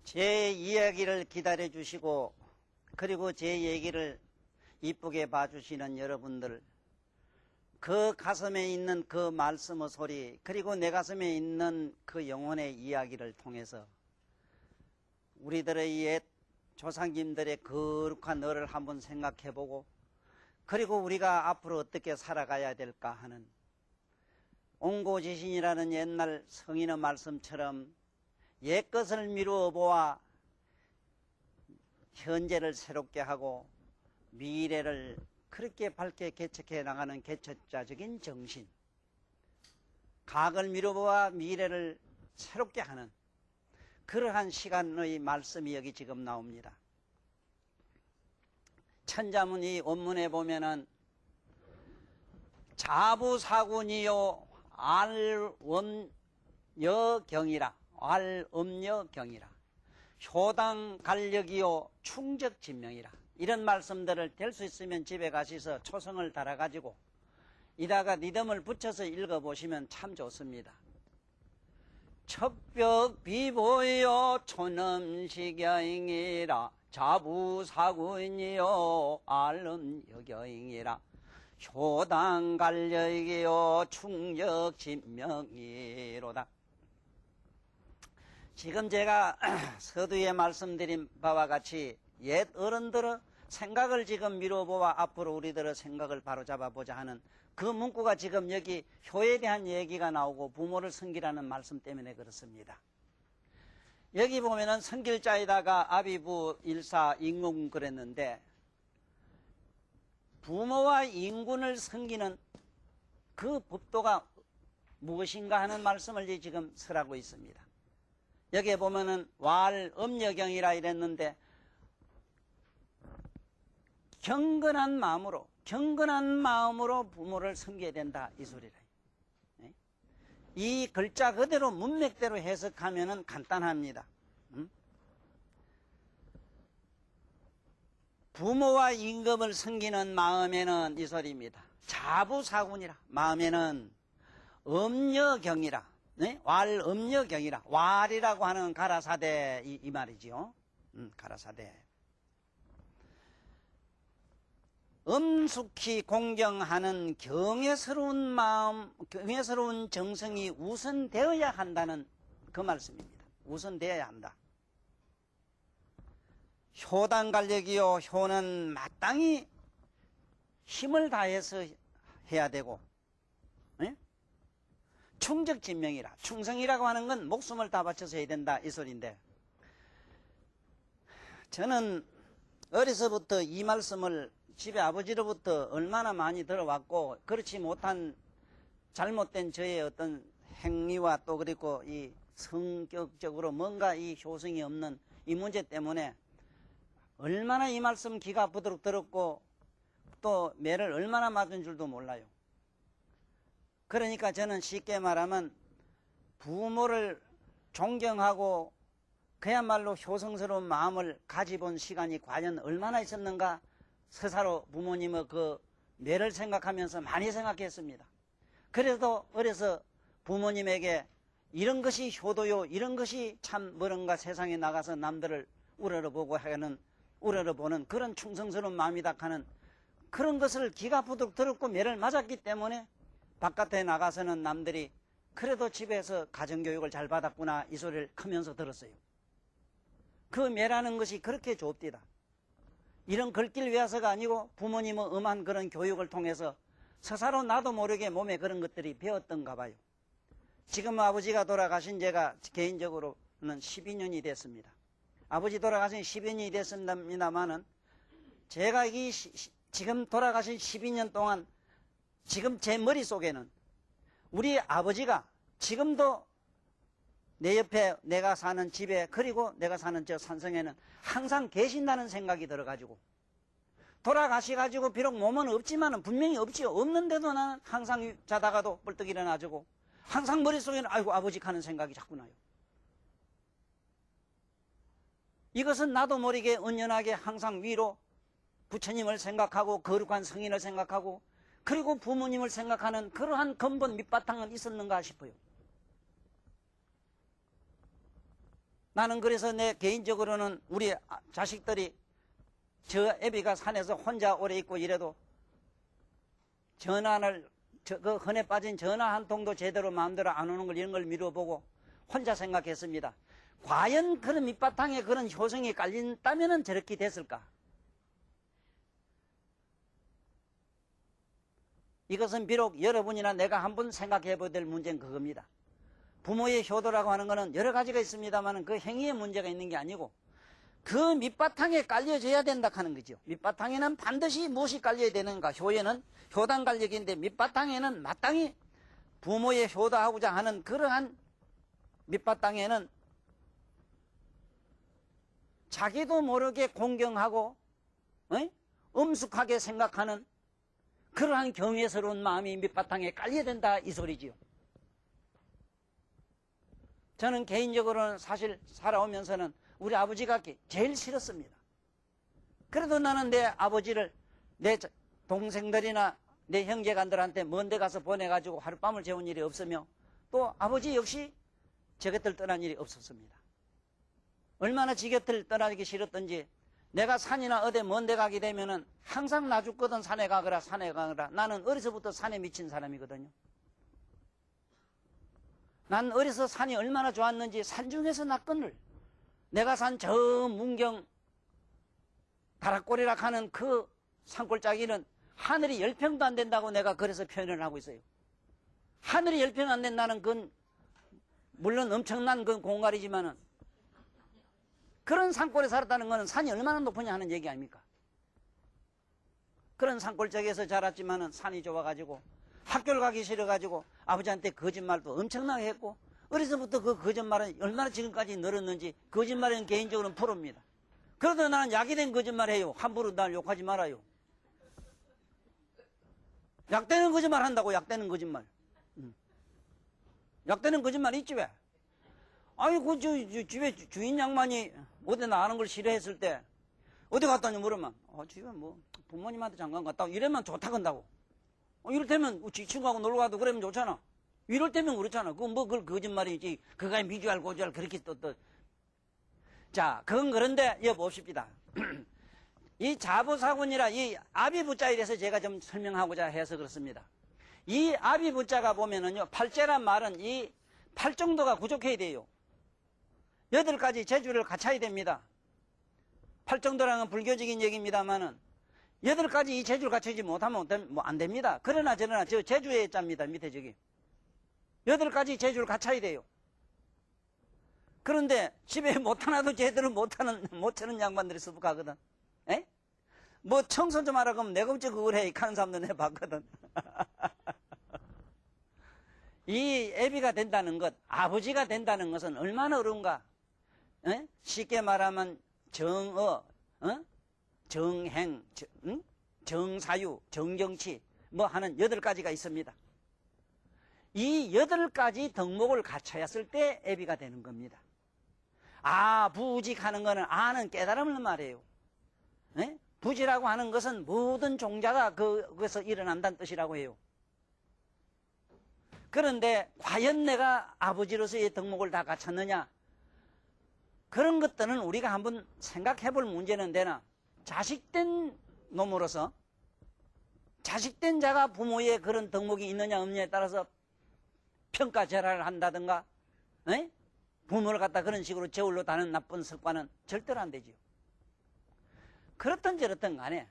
제 이야기를 기다려 주시고 그리고 제 얘기를 이쁘게 봐주시는 여러분들, 그 가슴에 있는 그 말씀의 소리, 그리고 내 가슴에 있는 그 영혼의 이야기를 통해서 우리들의 옛 조상님들의 거룩한 너를 한번 생각해보고, 그리고 우리가 앞으로 어떻게 살아가야 될까 하는, 옹고지신이라는 옛날 성인의 말씀처럼 옛것을 미루어 보아 현재를 새롭게 하고 미래를 그렇게 밝게 개척해 나가는 개척자적인 정신, 과거를 미루어보아 미래를 새롭게 하는 그러한 시간의 말씀이 여기 지금 나옵니다. 천자문이 원문에 보면은 자부사군이요 알엄여경이라, 알엄여경이라, 효당간력이요 충적진명이라, 이런 말씀들을 될 수 있으면 집에 가셔서 초성을 달아가지고 이다가 리듬을 붙여서 읽어보시면 참 좋습니다. 척벽비보여 촌음식여잉이라, 자부사군이요 알엄여경이라, 효당간력이요 충적진명이로다. 지금 제가 서두에 말씀드린 바와 같이 옛 어른들의 생각을 지금 미뤄보아 앞으로 우리들의 생각을 바로잡아보자 하는 그 문구가 지금 여기 효에 대한 얘기가 나오고 부모를 섬기라는 말씀 때문에 그렇습니다. 여기 보면은 성길자에다가 아비부 일사 인군 그랬는데, 부모와 인군을 섬기는 그 법도가 무엇인가 하는 말씀을 지금 설하고 있습니다. 여기에 보면은 왈엄여경이라 이랬는데, 경건한 마음으로 부모를 섬겨야 된다, 이 소리라. 이 글자 그대로 문맥대로 해석하면은 간단합니다. 부모와 임금을 섬기는 마음에는 이 소리입니다. 자부사군이라, 마음에는 엄여경이라, 네? 왈엄여경이라, 왈이라고 하는 가라사대 이 말이지요. 가라사대. 엄숙히 공경하는 경외스러운 마음, 경외스러운 정성이 우선되어야 한다는 그 말씀입니다. 우선되어야 한다. 효당간력이요, 효는 마땅히 힘을 다해서 해야 되고, 예? 충적진명이라, 충성이라고 하는 건 목숨을 다 바쳐서 해야 된다, 이 소리인데, 저는 어려서부터 이 말씀을 집에 아버지로부터 얼마나 많이 들어왔고, 그렇지 못한 잘못된 저의 어떤 행위와 또 그리고 이 성격적으로 뭔가 이 효성이 없는 이 문제 때문에 얼마나 이 말씀 귀가 아프도록 들었고 또 매를 얼마나 맞은 줄도 몰라요. 그러니까 저는 쉽게 말하면 부모를 존경하고 그야말로 효성스러운 마음을 가져본 시간이 과연 얼마나 있었는가, 서사로 부모님의 그 매를 생각하면서 많이 생각했습니다. 그래도 어려서 부모님에게 이런 것이 효도요, 이런 것이 참 뭐런가 세상에 나가서 남들을 우러러보고 하는, 우러러보는 그런 충성스러운 마음이다 하는 그런 것을 기가 아프도록 들었고 매를 맞았기 때문에 바깥에 나가서는 남들이 그래도 집에서 가정교육을 잘 받았구나, 이 소리를 크면서 들었어요. 그 매라는 것이 그렇게 좁디다. 이런 글길 외워서가 아니고 부모님의 엄한 그런 교육을 통해서 서사로 나도 모르게 몸에 그런 것들이 배웠던가 봐요. 지금 아버지가 돌아가신 제가 개인적으로는 12년이 됐습니다. 아버지 돌아가신 12년이 됐습니다만은 제가 지금 돌아가신 12년 동안 지금 제 머릿속에는 우리 아버지가 지금도 내 옆에 내가 사는 집에 그리고 내가 사는 저 산성에는 항상 계신다는 생각이 들어가지고, 돌아가셔가지고 비록 몸은 없지만은 분명히 없지요. 없는데도 나는 항상 자다가도 벌떡 일어나지고 항상 머릿속에는 아이고 아버지 하는 생각이 자꾸 나요. 이것은 나도 모르게 은연하게 항상 위로 부처님을 생각하고 거룩한 성인을 생각하고 그리고 부모님을 생각하는 그러한 근본 밑바탕은 있었는가 싶어요. 나는 그래서 내 개인적으로는 우리 자식들이 저 애비가 산에서 혼자 오래 있고 이래도 전화를 그 헌에 빠진 전화 한 통도 제대로 마음대로 안 오는 걸 이런 걸 미뤄보고 혼자 생각했습니다. 과연 그런 밑바탕에 그런 효성이 깔린다면 저렇게 됐을까? 이것은 비록 여러분이나 내가 한번 생각해 봐야 될 문제는 그겁니다. 부모의 효도라고 하는 것은 여러 가지가 있습니다만 그 행위에 문제가 있는 게 아니고 그 밑바탕에 깔려져야 된다 하는 거죠. 밑바탕에는 반드시 무엇이 깔려야 되는가? 효에는 효단 관력인데 밑바탕에는 마땅히 부모의 효도하고자 하는 그러한 밑바탕에는 자기도 모르게 공경하고 엄숙하게 생각하는 그러한 경외스러운 마음이 밑바탕에 깔려야 된다 이 소리지요. 저는 개인적으로는 사실 살아오면서는 우리 아버지가 제일 싫었습니다. 그래도 나는 내 아버지를 내 동생들이나 내 형제간들한테 먼 데 가서 보내가지고 하룻밤을 재운 일이 없으며 또 아버지 역시 제 곁을 떠난 일이 없었습니다. 얼마나 지 곁을 떠나기 싫었던지 내가 산이나 어디 먼 데 가게 되면은 항상 나 죽거든 산에 가거라 산에 가거라. 나는 어려서부터 산에 미친 사람이거든요. 난 어려서 산이 얼마나 좋았는지 산중에서 낙건을 내가 산 저 문경 다락골이라 하는 그 산골짜기는 하늘이 10평도 안 된다고 내가 그래서 표현을 하고 있어요. 하늘이 10평 안 된다는 건 물론 엄청난 그 공갈이지만은 그런 산골에 살았다는 것은 산이 얼마나 높으냐 하는 얘기 아닙니까? 그런 산골짜기에서 자랐지만은 산이 좋아가지고 학교를 가기 싫어가지고 아버지한테 거짓말도 엄청나게 했고 어려서부터 그 거짓말은 얼마나 지금까지 늘었는지 거짓말은 개인적으로는 프로입니다. 그래도 나는 약이 된 거짓말 해요. 함부로 날 욕하지 말아요. 약되는 거짓말 한다고 약되는 거짓말. 약되는 거짓말 있지 왜? 아이고 저 집에 주인 양반이 어디 나가는 걸 싫어했을 때 어디 갔다니 물으면 집에 뭐 부모님한테 잠깐 갔다 오고 이러면 좋다 건다고. 이럴 때면 친구하고 놀러 가도 그러면 좋잖아. 이럴 때면 그렇잖아. 그걸 거짓말이지. 그가 미주알 고주알 그렇게 또. 자, 그건 그런데 여봅시다. 이 자부사군이라 이 아비부자 이래서 제가 좀 설명하고자 해서 그렇습니다. 이 아비부자가 보면은요, 팔재란 말은 이 팔 정도가 부족해야 돼요. 8가지 재주를 갖춰야 됩니다. 팔 정도라는 건 불교적인 얘기입니다만은 8가지 이 재주를 갖추지 못하면 뭐 안 됩니다. 그러나 저러나 저 재주의 자입니다. 밑에 저기 8가지 재주를 갖춰야 돼요. 그런데 집에 못 하나도 제대로 못 찾는 양반들이 수북하거든. 에? 뭐 청소 좀 하라 그러면 내가 어째 그걸 해 하는 사람도 내가 봤거든. 이 애비가 된다는 것, 아버지가 된다는 것은 얼마나 어려운가. 에? 쉽게 말하면 정어, 정행, 정사유, 정정치 뭐 하는 8가지가 있습니다. 이 8가지 덕목을 갖춰였을 때 애비가 되는 겁니다. 부직하는 거는 아는 깨달음을 말해요. 에? 부지라고 하는 것은 모든 종자가 거기서 일어난다는 뜻이라고 해요. 그런데 과연 내가 아버지로서의 덕목을 다 갖췄느냐? 그런 것들은 우리가 한번 생각해 볼 문제는 되나 자식된 놈으로서 자식된 자가 부모의 그런 덕목이 있느냐 없느냐에 따라서 평가절하를 한다든가 에? 부모를 갖다 그런 식으로 저울로 다는 나쁜 습관은 절대로 안 되지요. 그렇든 저렇든 간에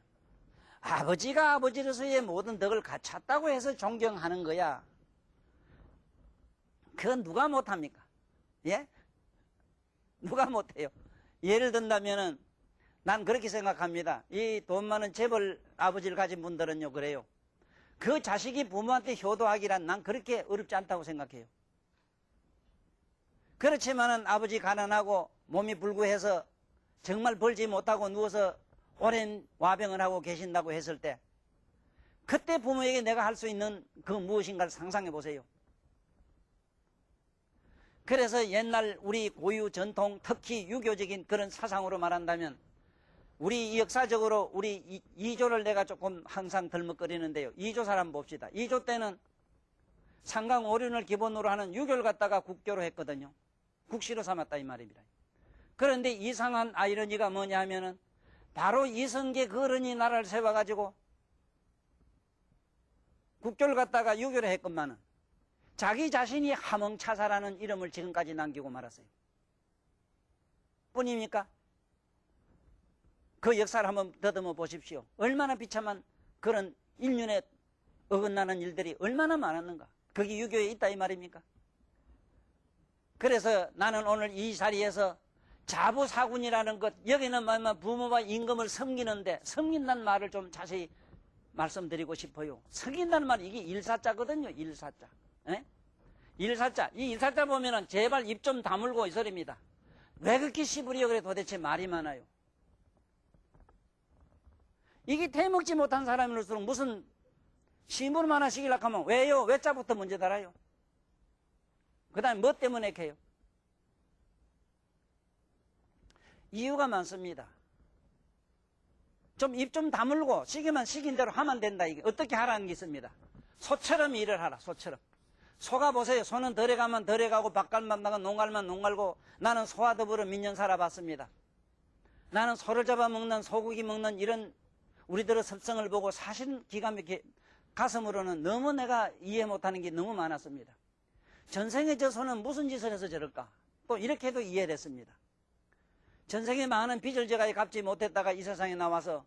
아버지가 아버지로서의 모든 덕을 갖췄다고 해서 존경하는 거야. 그건 누가 못합니까? 예? 누가 못해요? 예를 든다면은 난 그렇게 생각합니다. 이 돈 많은 재벌 아버지를 가진 분들은요 그래요. 그 자식이 부모한테 효도하기란 난 그렇게 어렵지 않다고 생각해요. 그렇지만은 아버지 가난하고 몸이 불구해서 정말 벌지 못하고 누워서 오랜 와병을 하고 계신다고 했을 때 그때 부모에게 내가 할 수 있는 그 무엇인가를 상상해 보세요. 그래서 옛날 우리 고유 전통 특히 유교적인 그런 사상으로 말한다면 우리 역사적으로 우리 이조를 내가 조금 항상 덜먹거리는데요. 이조 사람 봅시다. 이조 때는 상강 오륜을 기본으로 하는 유교를 갖다가 국교로 했거든요. 국시로 삼았다 이 말입니다. 그런데 이상한 아이러니가 뭐냐 하면은 바로 이성계 그 어른이 나라를 세워가지고 국교를 갖다가 유교를 했건만은 자기 자신이 함흥차사라는 이름을 지금까지 남기고 말았어요. 뿐입니까? 그 역사를 한번 더듬어 보십시오. 얼마나 비참한 그런 인륜에 어긋나는 일들이 얼마나 많았는가. 그게 유교에 있다 이 말입니까? 그래서 나는 오늘 이 자리에서 자부사군이라는 것, 여기는 부모와 임금을 섬기는데 섬긴다는 말을 좀 자세히 말씀드리고 싶어요. 섬긴다는 말이 이게 일사자거든요. 일사자. 에? 일사자. 이 일사자 보면은 제발 입 좀 다물고 이 소리입니다. 왜 그렇게 시부리요? 그래 도대체 말이 많아요. 이게 태먹지 못한 사람일수록 무슨 심부름 하나 시키려고 하면 왜요? 왜자부터 먼저 달아요. 그 다음에 뭐 때문에 해요? 이유가 많습니다. 좀 입 좀 다물고 시키면 시킨 대로 하면 된다. 이게 어떻게 하라는 게 있습니다. 소처럼 일을 하라. 소처럼. 소가 보세요. 소는 덜에 가면 덜에 가고 밭갈만 나가 농갈만 농갈고 나는 소와 더불어 몇 년 살아봤습니다. 나는 소를 잡아먹는 소고기 먹는 이런 우리들의 습성을 보고 사실 기가 막히게 가슴으로는 너무 내가 이해 못하는 게 너무 많았습니다. 전생에 저 소는 무슨 짓을 해서 저럴까? 또 이렇게도 이해됐습니다. 전생에 많은 빚을 제가 갚지 못했다가 이 세상에 나와서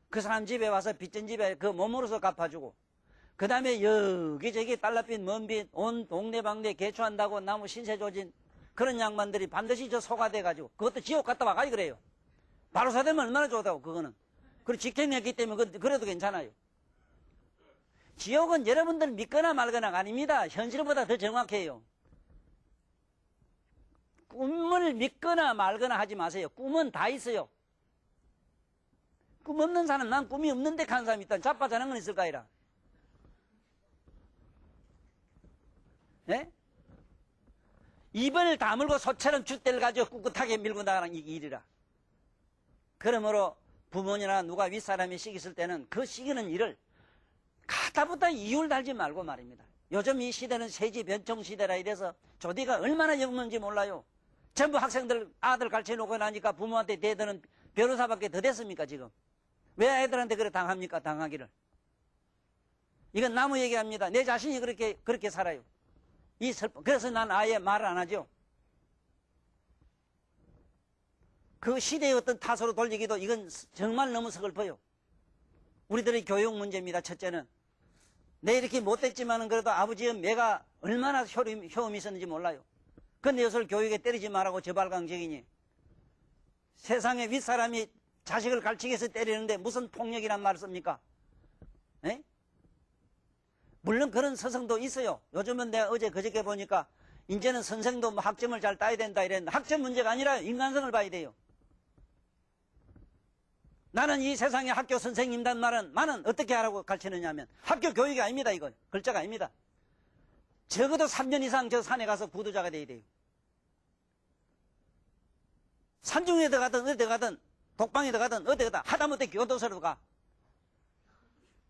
그 사람 집에 와서 빚진 집에 그 몸으로서 갚아주고 그 다음에 여기저기 달러빚 먼빚 온 동네방네 개초한다고 나무 신세 조진 그런 양반들이 반드시 저 소가 돼가지고 그것도 지옥 갔다 와가지 그래요. 바로 사되면 얼마나 좋다고 그거는. 그리고 직행했기 때문에 그래도 괜찮아요. 지옥은 여러분들 믿거나 말거나가 아닙니다. 현실보다 더 정확해요. 꿈을 믿거나 말거나 하지 마세요. 꿈은 다 있어요. 꿈 없는 사람, 난 꿈이 없는데 간 사람이 있다. 자빠자는 건 있을까, 이라. 예? 입을 다물고 소처럼 줏대를 가지고 꿋꿋하게 밀고 나가는 이 일이라. 그러므로 부모님이나 누가 윗사람이 시켰을 때는 그 시키는 일을 가다부터 이유를 달지 말고 말입니다. 요즘 이 시대는 세지 변청 시대라 이래서 조디가 얼마나 역는지 몰라요. 전부 학생들 아들 가르쳐놓고 나니까 부모한테 대드는 변호사밖에 더 됐습니까 지금? 왜 애들한테 그래 당합니까? 당하기를. 이건 나무 얘기합니다. 내 자신이 그렇게 살아요. 그래서 난 아예 말을 안 하죠. 그 시대의 어떤 탓으로 돌리기도 이건 정말 너무 서글퍼요. 우리들의 교육 문제입니다. 첫째는 내 이렇게 못됐지만은 그래도 아버지의 매가 얼마나 효험이 있었는지 몰라요. 근데 이것을 교육에 때리지 말라고 저발강적이니 세상에 윗사람이 자식을 가르치기 위해서 때리는데 무슨 폭력이란 말을 씁니까? 에? 물론 그런 서성도 있어요. 요즘은 내가 어제 그저께 보니까 이제는 선생도 뭐 학점을 잘 따야 된다 이랬는데 학점 문제가 아니라 인간성을 봐야 돼요. 나는 이 세상에 학교 선생님단 말은 나는 어떻게 하라고 가르치느냐 하면 학교 교육이 아닙니다. 이거 글자가 아닙니다. 적어도 3년 이상 저 산에 가서 구두자가 돼야 돼요. 산중에 들어가든 어디 들어가든 독방에 들어가든 어디 가든 하다못해 교도소로 가.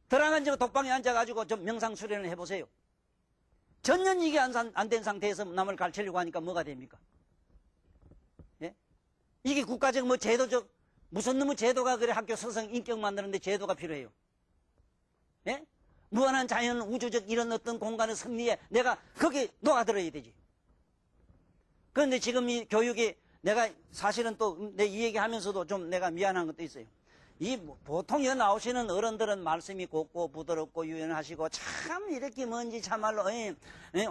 들어가지고 독방에 앉아가지고 좀 명상 수련을 해보세요. 전혀 이게 안 된 상태에서 남을 가르치려고 하니까 뭐가 됩니까? 예? 이게 국가적 뭐 제도적 무슨 놈의 제도가 그래 학교 서성 인격 만드는데 제도가 필요해요. 예? 무한한 자연 우주적 이런 어떤 공간의 승리에 내가 거기에 녹아들어야 되지. 그런데 지금 이 교육이 내가 사실은 또 내 이 얘기 하면서도 좀 내가 미안한 것도 있어요. 이 보통 여 나오시는 어른들은 말씀이 곱고 부드럽고 유연하시고 참 이렇게 뭔지 참말로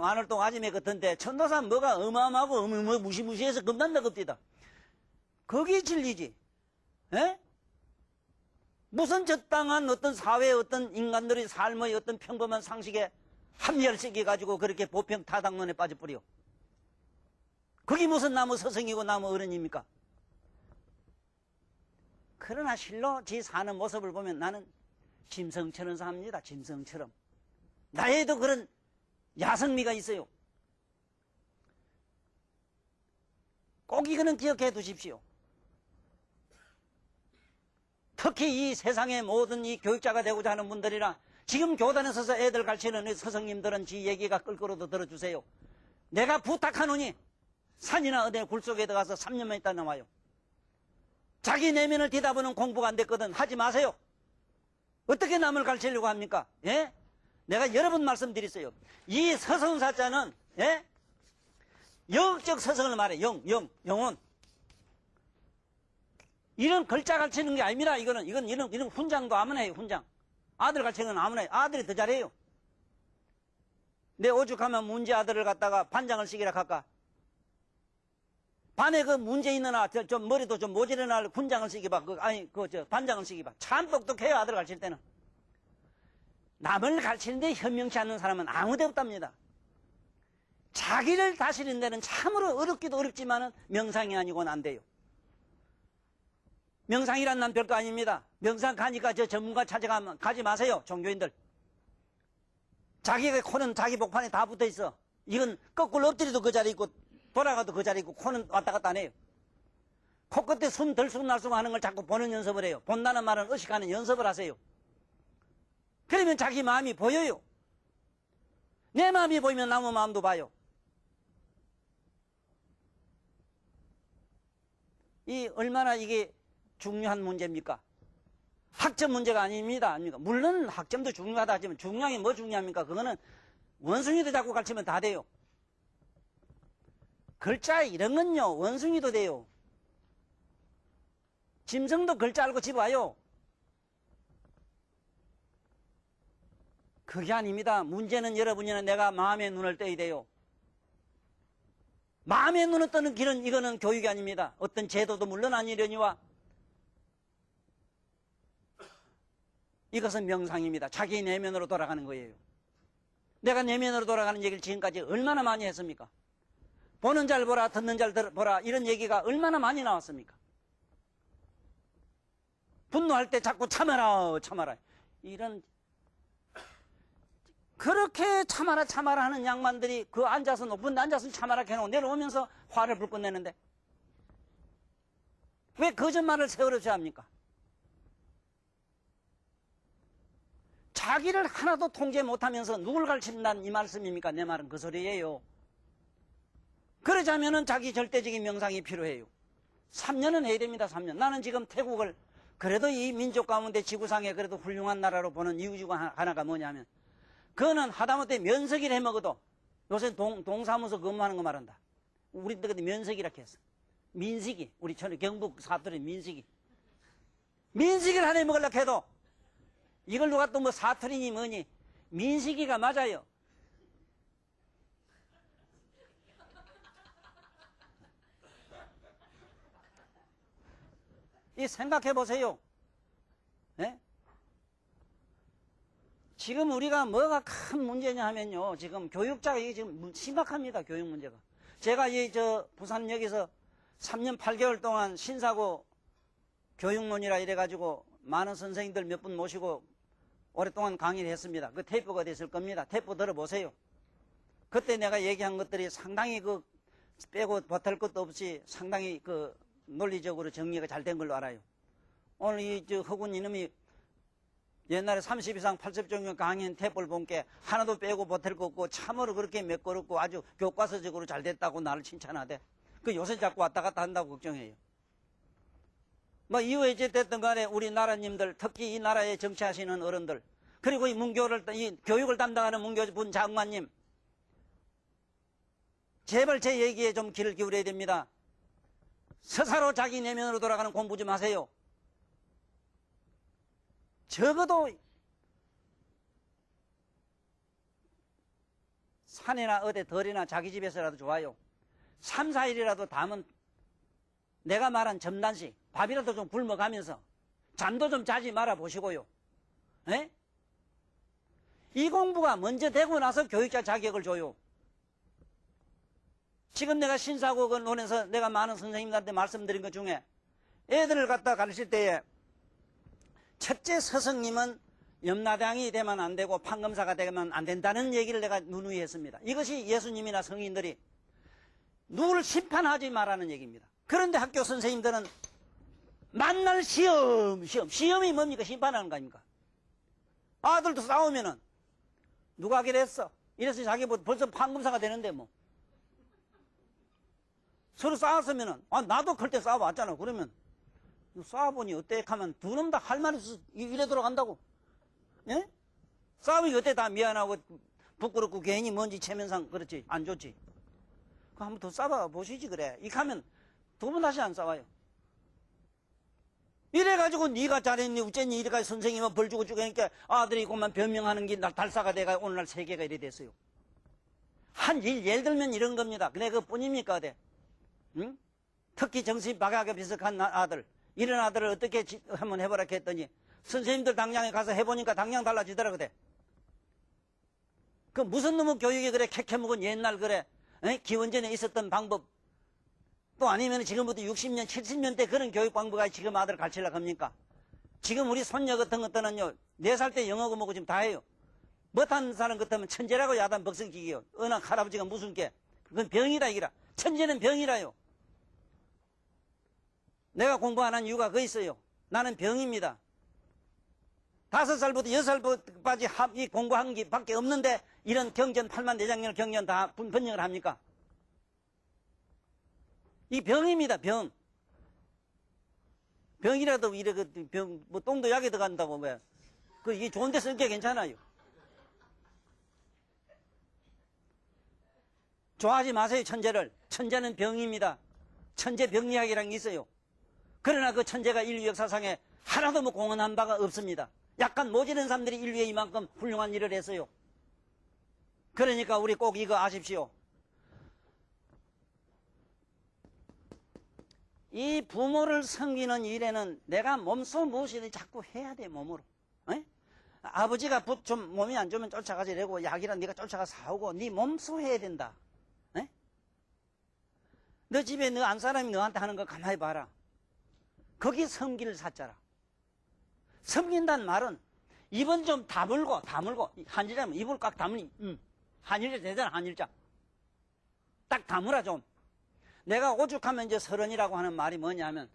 완월동 아지매 같은데 천도사 뭐가 어마어마하고 무시무시해서 겁난다 겁디다. 거기 진리지. 에? 무슨 적당한 어떤 사회의 어떤 인간들의 삶의 어떤 평범한 상식에 합리화시켜 가지고 그렇게 보평 타당론에 빠져버려. 그게 무슨 나무 서성이고 나무 어른입니까? 그러나 실로 지 사는 모습을 보면 나는 짐승처럼 삽니다. 짐승처럼. 나에도 그런 야성미가 있어요. 꼭 이거는 기억해 두십시오. 특히 이 세상의 모든 이 교육자가 되고자 하는 분들이나 지금 교단에 서서 애들 가르치는 스승님들은 지 얘기가 끌끌어도 들어주세요. 내가 부탁하노니 산이나 어디 굴속에 들어가서 3년만 있다 나와요. 자기 내면을 뒤다보는 공부가 안 됐거든. 하지 마세요. 어떻게 남을 가르치려고 합니까? 예? 내가 여러 번 말씀드렸어요. 이 서성사자는, 예? 영적 서성을 말해. 영혼. 이런 글자 가르치는 게 아닙니다. 이런 훈장도 아무나 해요, 훈장. 아들 가르치는 건 아무나 해요. 아들이 더 잘해요. 내 오죽하면 문제 아들을 갖다가 반장을 시키라 할까? 반에 그 문제 있는 좀 머리도 좀 모자란 날 군장을 시키봐. 반장을 시키봐. 참 똑똑해요, 아들 가르칠 때는. 남을 가르치는데 현명치 않는 사람은 아무데 없답니다. 자기를 다스리는 데는 참으로 어렵기도 어렵지만은 명상이 아니고는 안 돼요. 명상이란 난 별거 아닙니다. 명상 가니까 저 전문가 찾아가면 가지 마세요, 종교인들. 자기의 코는 자기 복판에 다 붙어 있어. 이건 거꾸로 엎드려도 그 자리 있고 돌아가도 그 자리 있고 코는 왔다 갔다 안 해요. 코끝에 숨 들쑥날쑥 하는 걸 자꾸 보는 연습을 해요. 본다는 말은 의식하는 연습을 하세요. 그러면 자기 마음이 보여요. 내 마음이 보이면 남의 마음도 봐요. 이 얼마나 이게 중요한 문제입니까? 학점 문제가 아닙니다. 물론 학점도 중요하다 하지만 중요한 게 뭐 중요합니까? 그거는 원숭이도 자꾸 가르치면 다 돼요. 글자 이런 건요, 원숭이도 돼요. 짐승도 글자 알고 집어와요. 그게 아닙니다. 문제는 여러분이나 내가 마음의 눈을 떠야 돼요. 마음의 눈을 뜨는 길은 이거는 교육이 아닙니다. 어떤 제도도 물론 아니려니와 이것은 명상입니다. 자기 내면으로 돌아가는 거예요. 내가 내면으로 돌아가는 얘기를 지금까지 얼마나 많이 했습니까? 보는 잘 보라, 듣는 잘 보라, 이런 얘기가 얼마나 많이 나왔습니까? 분노할 때 자꾸 참아라. 이런, 그렇게 참아라 하는 양반들이 그 앉아서 높은 데 앉아서 참아라 해놓고 내려오면서 화를 불끈 내는데 왜 거짓말을 세월없이 합니까? 자기를 하나도 통제 못하면서 누굴 가르친다는 이 말씀입니까? 내 말은 그 소리예요. 그러자면은 자기 절대적인 명상이 필요해요. 3년은 해야 됩니다. 3년. 나는 지금 태국을 그래도 이 민족 가운데 지구상에 그래도 훌륭한 나라로 보는 이유 중 하나가 뭐냐면 그거는 하다못해 면석이를 해먹어도 요새 동사무소 근무하는 거 말한다. 우리 때 그때 면석이라고 했어. 민식이. 우리 전에 경북 사투리 민식이. 민식이를 하나 해먹으려고 해도 이걸 누가 또 뭐 사투리니 뭐니 민식이가 맞아요. 이 생각해 보세요. 네? 지금 우리가 뭐가 큰 문제냐 하면요. 지금 교육자가 이게 지금 심각합니다. 교육 문제가. 제가 부산역에서 3년 8개월 동안 신사고 교육론이라 이래가지고 많은 선생님들 몇 분 모시고 오랫동안 강의를 했습니다. 그 테이프가 됐을 겁니다. 테이프 들어보세요. 그때 내가 얘기한 것들이 상당히 빼고 보탤 것도 없이 상당히 논리적으로 정리가 잘 된 걸로 알아요. 오늘 허군 이놈이 옛날에 30 이상 80종류 강의한 테이프를 본 게 하나도 빼고 보탤 거 없고 참으로 그렇게 매끄럽고 아주 교과서적으로 잘 됐다고 나를 칭찬하대. 요새 자꾸 왔다 갔다 한다고 걱정해요. 이후에 됐든 간에 우리 나라님들, 특히 이 나라에 정치하시는 어른들, 그리고 이 교육을 담당하는 문교분 장관님, 제발 제 얘기에 좀 귀를 기울여야 됩니다. 스스로 자기 내면으로 돌아가는 공부 좀 하세요. 적어도 산이나 어디 덜이나 자기 집에서라도 좋아요. 3, 4일이라도 담은 내가 말한 점단식 밥이라도 좀 굶어가면서 잠도 좀 자지 말아 보시고요. 에? 이 공부가 먼저 되고 나서 교육자 자격을 줘요. 지금 내가 신사고론에서 내가 많은 선생님들한테 말씀드린 것 중에 애들을 갖다 가르칠 때에 첫째 스승님은 염라대왕이 되면 안 되고 판검사가 되면 안 된다는 얘기를 내가 누누이 했습니다. 이것이 예수님이나 성인들이 누구를 심판하지 말라는 얘기입니다. 그런데 학교 선생님들은 만날 시험이 뭡니까? 심판하는 거 아닙니까? 아들도 싸우면은 누가 그랬어? 이래서 자기 벌써 판검사가 되는데 뭐. 서로 싸웠으면은, 나도 클 때 싸워봤잖아. 그러면, 싸워보니 어때? 하면 두 놈 다 할 말이 있어서 이래 돌아간다고. 예? 싸우기 어때? 다 미안하고, 부끄럽고, 괜히 먼지 체면상, 그렇지. 안 좋지. 그 한번 더 싸워 보시지, 그래. 이렇게 하면 두 번 다시 안 싸워요. 이래가지고 네가 잘했니 어쨌니 이래가지고 선생님은 벌 주고 그러니까 아들이 그만 변명하는 게 달사가 돼가 오늘날 세계가 이래 됐어요. 한 예를 들면 이런 겁니다. 근데 그뿐입니까? 어때? 응? 특히 정신 박약에 비석한 아들 이런 아들을 어떻게 한번 해보라 했더니 선생님들 당장에 가서 해보니까 당장 달라지더라 그래. 그 무슨 놈의 교육이 그래 캐캐묵은 옛날 그래 기원전에 있었던 방법 또 아니면 지금부터 60년, 70년 대 그런 교육 방법이 지금 아들 가르치려고 합니까? 지금 우리 손녀 같은 것들은요, 4살 때 영어고 뭐고 지금 다 해요. 못하는 사람 같으면 천재라고 야단 벅석기기요. 어느 할아버지가 무슨 게. 그건 병이라 이기라. 천재는 병이라요. 내가 공부 안 한 이유가 그 있어요. 나는 병입니다. 5살부터 6살까지 이 공부한 게 밖에 없는데 이런 경전 8만 대장경을 경전 다 번역을 합니까? 이 병입니다, 병. 병이라도 이래, 뭐, 똥도 약에 들어간다고, 왜. 이게 좋은 데 쓸 게 괜찮아요. 좋아하지 마세요, 천재를. 천재는 병입니다. 천재 병리학이라는 게 있어요. 그러나 그 천재가 인류 역사상에 하나도 뭐 공헌한 바가 없습니다. 약간 모자란 사람들이 인류에 이만큼 훌륭한 일을 했어요. 그러니까 우리 꼭 이거 아십시오. 이 부모를 섬기는 일에는 내가 몸소 무엇이든 자꾸 해야 돼, 몸으로. 에? 아버지가 좀 몸이 안 좋으면 쫓아가지 되고, 약이란 네가 쫓아가 사오고, 네 몸소 해야 된다. 에? 너 집에 너 안 사람이 너한테 하는 거 가만히 봐라. 거기 섬기를 사자라. 섬긴다는 말은, 입은 좀 다물고, 한일자면 입을 꽉 다물니, 한일자 되잖아, 한일자. 딱 다물어, 좀. 내가 오죽하면 이제 서른이라고 하는 말이 뭐냐면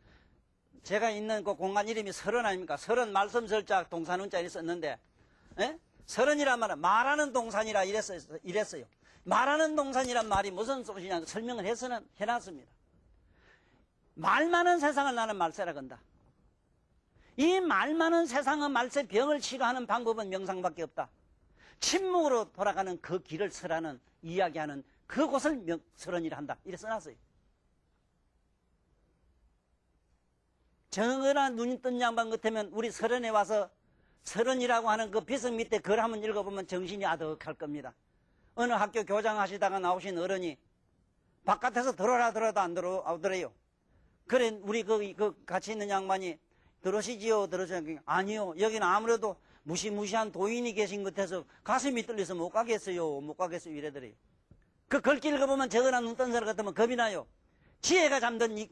제가 있는 그 공간 이름이 서른 아닙니까? 서른 말씀설자 동산운자 이랬었는데 서른이란 말은 말하는 동산이라 이랬어요. 말하는 동산이란 말이 무슨 소리냐 설명을 해놨습니다. 말 많은 세상을 나는 말세라 건다. 이 말 많은 세상의 말세 병을 치료하는 방법은 명상밖에 없다. 침묵으로 돌아가는 그 길을 서라는 이야기하는 그곳을 서른이라 한다. 이래 써놨어요. 정은아 눈이 뜬 양반 같으면 우리 서른에 와서 서른이라고 하는 그 비석 밑에 글 한번 읽어보면 정신이 아득할 겁니다. 어느 학교 교장 하시다가 나오신 어른이 바깥에서 들어도 안 들어오더래요. 그래 우리 같이 있는 양반이 들어오시지요? 아니요. 여기는 아무래도 무시무시한 도인이 계신 것 같아서 가슴이 떨려서 못 가겠어요. 이래더래요. 그 글귀 읽어보면 정은아 눈 뜬 사람 같으면 겁이 나요. 지혜가 잠든 이